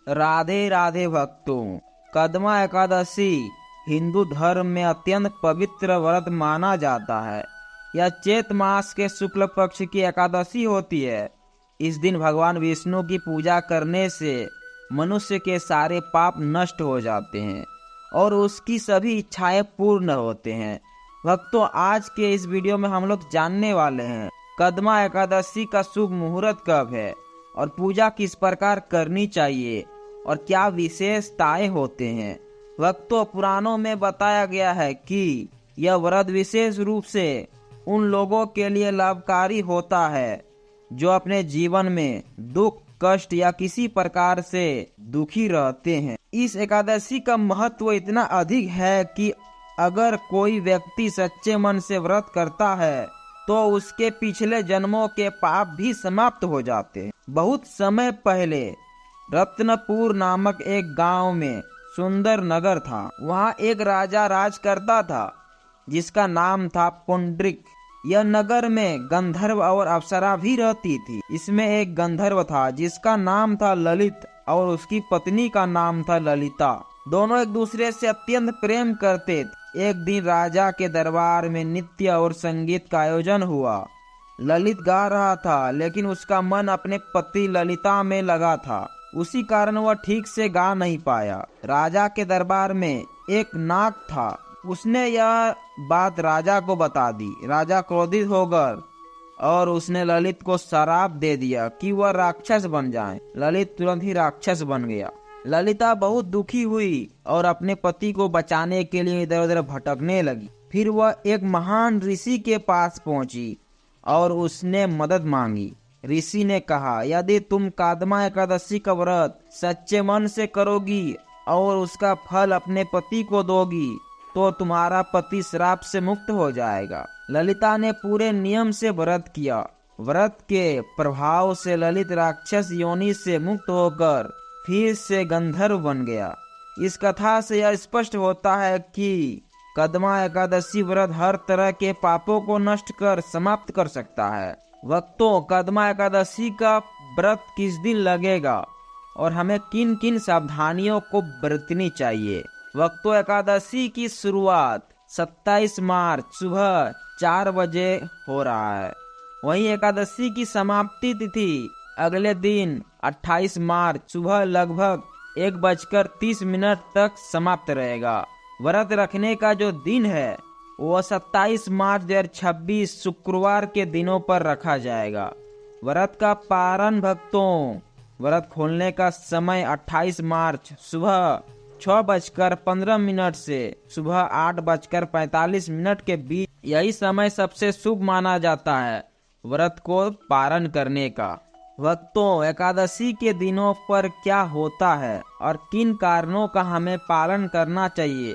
राधे राधे भक्तों, कदमा एकादशी हिंदू धर्म में अत्यंत पवित्र व्रत माना जाता है। यह चैत मास के शुक्ल पक्ष की एकादशी होती है। इस दिन भगवान विष्णु की पूजा करने से मनुष्य के सारे पाप नष्ट हो जाते हैं और उसकी सभी इच्छाएं पूर्ण होते हैं। भक्तों, आज के इस वीडियो में हम लोग जानने वाले हैं कदमा एकादशी का शुभ मुहूर्त कब है और पूजा किस प्रकार करनी चाहिए और क्या विशेषताएं होते हैं। भक्तों, पुराणों में बताया गया है कि यह व्रत विशेष रूप से उन लोगों के लिए लाभकारी होता है जो अपने जीवन में दुख, कष्ट या किसी प्रकार से दुखी रहते हैं। इस एकादशी का महत्व इतना अधिक है कि अगर कोई व्यक्ति सच्चे मन से व्रत करता है तो उसके पिछले जन्मों के पाप भी समाप्त हो जाते हैं। बहुत समय पहले रत्नपुर नामक एक गांव में सुंदर नगर था। वहां एक राजा राज करता था जिसका नाम था पुंडरीक। यह नगर में गंधर्व और अप्सरा भी रहती थी। इसमें एक गंधर्व था जिसका नाम था ललित और उसकी पत्नी का नाम था ललिता। दोनों एक दूसरे से अत्यंत प्रेम करते थे। एक दिन राजा के दरबार में नृत्य और संगीत का आयोजन हुआ। ललित गा रहा था लेकिन उसका मन अपने पति ललिता में लगा था। उसी कारण वह ठीक से गा नहीं पाया। राजा के दरबार में एक नाग था। उसने यह बात राजा को बता दी। राजा क्रोधित होकर और उसने ललित को श्राप दे दिया कि वह राक्षस बन जाए। ललित तुरंत ही राक्षस बन गया। ललिता बहुत दुखी हुई और अपने पति को बचाने के लिए इधर उधर भटकने लगी। फिर वह एक महान ऋषि के पास पहुंची और उसने मदद मांगी। ऋषि ने कहा, यदि तुम कदमा एकादशी का व्रत सच्चे मन से करोगी और उसका फल अपने पति को दोगी तो तुम्हारा पति श्राप से मुक्त हो जाएगा। ललिता ने पूरे नियम से व्रत किया। व्रत के प्रभाव से ललित राक्षस योनि से मुक्त होकर फिर से गंधर्व बन गया। इस कथा से यह स्पष्ट होता है कि कदमा एकादशी व्रत हर तरह के पापों को नष्ट कर समाप्त कर सकता है। भक्तों, कदमा एकादशी का व्रत किस दिन लगेगा और हमें किन किन सावधानियों को बरतनी चाहिए। भक्तों, एकादशी की शुरुआत 27 मार्च सुबह 4 बजे हो रहा है। वहीं एकादशी की समाप्ति तिथि अगले दिन 28 मार्च सुबह लगभग 1:30 तक समाप्त रहेगा। व्रत रखने का जो दिन है वो 27 मार्च 2026 शुक्रवार के दिनों पर रखा जाएगा। व्रत का पारण भक्तों, व्रत खोलने का समय 28 मार्च सुबह 6:15 से सुबह 8:45 के बीच। यही समय सबसे शुभ माना जाता है व्रत को पारण करने का। भक्तों, एकादशी के दिनों पर क्या होता है और किन कारणों का हमें पालन करना चाहिए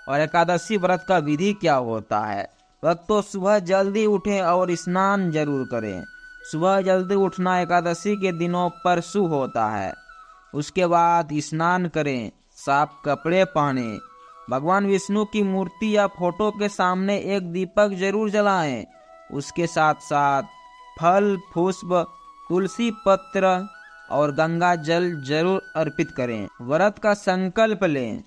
और एकादशी व्रत का विधि क्या होता है। भक्तों, सुबह जल्दी उठें और स्नान जरूर करें। सुबह जल्दी उठना एकादशी के दिनों पर शुभ होता है। उसके बाद स्नान करें, साफ कपड़े पहने, भगवान विष्णु की मूर्ति या फोटो के सामने एक दीपक जरूर जलाएं। उसके साथ साथ फल, पुष्प, तुलसी पत्र और गंगा जल जरूर अर्पित करें। व्रत का संकल्प लें।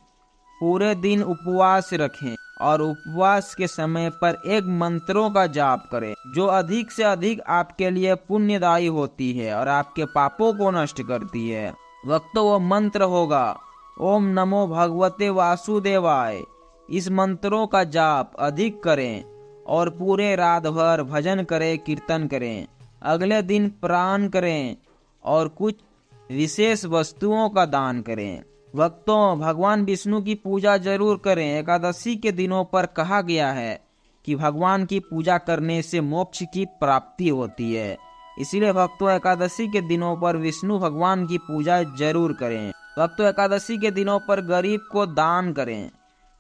पूरे दिन उपवास रखें और उपवास के समय पर एक मंत्रों का जाप करें जो अधिक से अधिक आपके लिए पुण्यदायी होती है और आपके पापों को नष्ट करती है। भक्तों, वो मंत्र होगा ओम नमो भगवते वासुदेवाय। इस मंत्रों का जाप अधिक करें और पूरे रात भर भजन करें, कीर्तन करें। अगले दिन प्राण करें और कुछ विशेष वस्तुओं का दान करें। भक्तों, भगवान विष्णु की पूजा जरूर करें। एकादशी के दिनों पर कहा गया है कि भगवान की पूजा करने से मोक्ष की प्राप्ति होती है। इसलिए भक्तों, एकादशी के दिनों पर विष्णु भगवान की पूजा जरूर करें। भक्तों, एकादशी के दिनों पर गरीब को दान करें।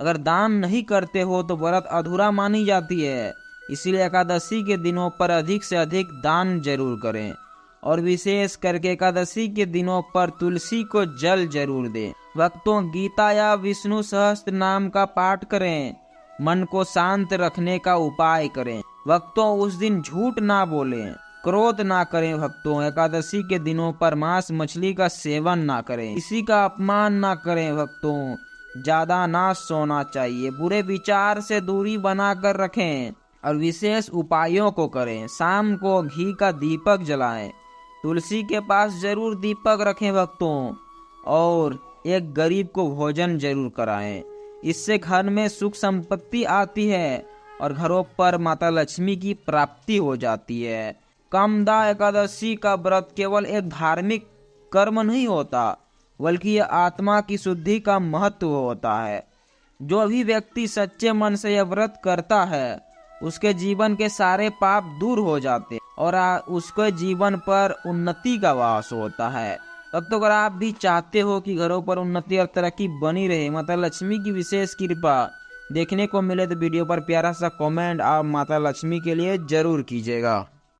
अगर दान नहीं करते हो तो व्रत अधूरा मानी जाती है। इसलिए एकादशी के दिनों पर अधिक से अधिक दान जरूर करें और विशेष करके एकादशी के दिनों पर तुलसी को जल जरूर दें। भक्तों, गीता या विष्णु सहस्त्र नाम का पाठ करें। मन को शांत रखने का उपाय करें। भक्तों, उस दिन झूठ ना बोलें। क्रोध ना करें भक्तों। एकादशी के दिनों पर मांस मछली का सेवन ना करें। किसी का अपमान ना करें भक्तों। ज्यादा ना सोना चाहिए। बुरे विचार से दूरी बनाकर रखें और विशेष उपायों को करें। शाम को घी का दीपक जलाएं। तुलसी के पास जरूर दीपक रखें भक्तों। और एक गरीब को भोजन जरूर कराएं। इससे घर में सुख संपत्ति आती है और घरों पर माता लक्ष्मी की प्राप्ति हो जाती है। कामदा एकादशी का व्रत केवल एक धार्मिक कर्म नहीं होता, बल्कि यह आत्मा की शुद्धि का महत्व होता है। जो भी व्यक्ति सच्चे मन से यह व्रत करता है, उसके जीवन के सारे पाप दूर हो जाते और उसके जीवन पर उन्नति का वास होता है। तब तो अगर आप भी चाहते हो कि घरों पर उन्नति और तरक्की बनी रहे, माता लक्ष्मी की विशेष कृपा देखने को मिले, तो वीडियो पर प्यारा सा कमेंट आप माता लक्ष्मी के लिए जरूर कीजिएगा।